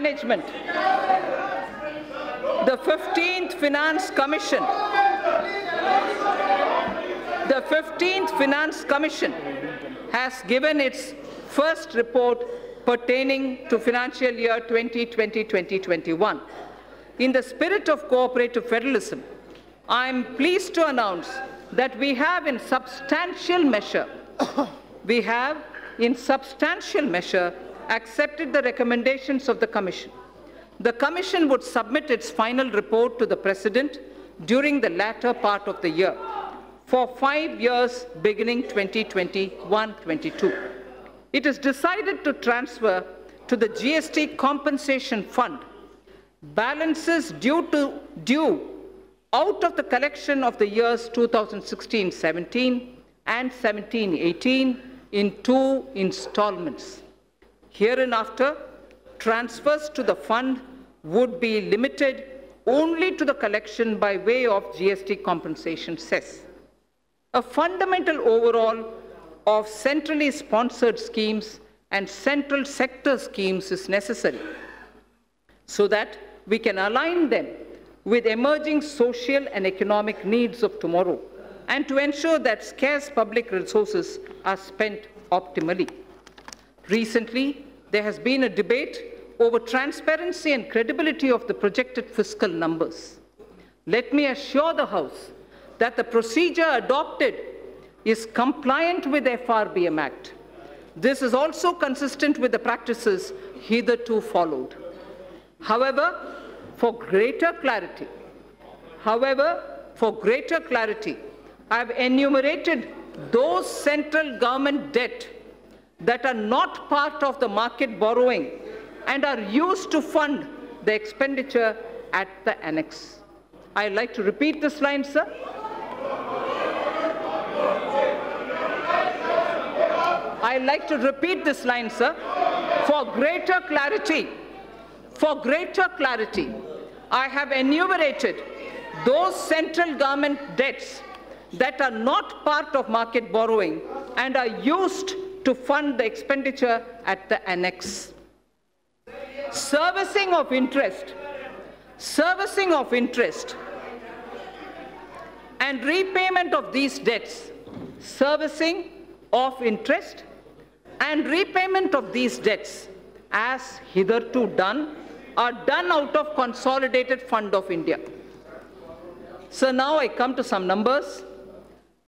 management. The 15th Finance Commission has given its first report pertaining to financial year 2020-2021. In the spirit of cooperative federalism, I am pleased to announce that we have in substantial measure accepted the recommendations of the Commission. The Commission would submit its final report to the President during the latter part of the year for 5 years beginning 2021-22. It is decided to transfer to the GST Compensation Fund balances due out of the collection of the years 2016-17 and 17-18 in 2 installments. Hereinafter, transfers to the fund would be limited only to the collection by way of GST compensation cess. A fundamental overhaul of centrally sponsored schemes and central sector schemes is necessary so that we can align them with emerging social and economic needs of tomorrow and to ensure that scarce public resources are spent optimally. Recently, there has been a debate over transparency and credibility of the projected fiscal numbers. Let me assure the House that the procedure adopted is compliant with the FRBM Act. This is also consistent with the practices hitherto followed. However, for greater clarity, I have enumerated those central government debt that are not part of the market borrowing and are used to fund the expenditure at the annex. I'd like to repeat this line, sir. I'd like to repeat this line, sir. For greater clarity, I have enumerated those central government debts that are not part of market borrowing and are used to fund the expenditure at the annex. Servicing of interest and repayment of these debts, as hitherto done, are done out of Consolidated Fund of India. So now I come to some numbers.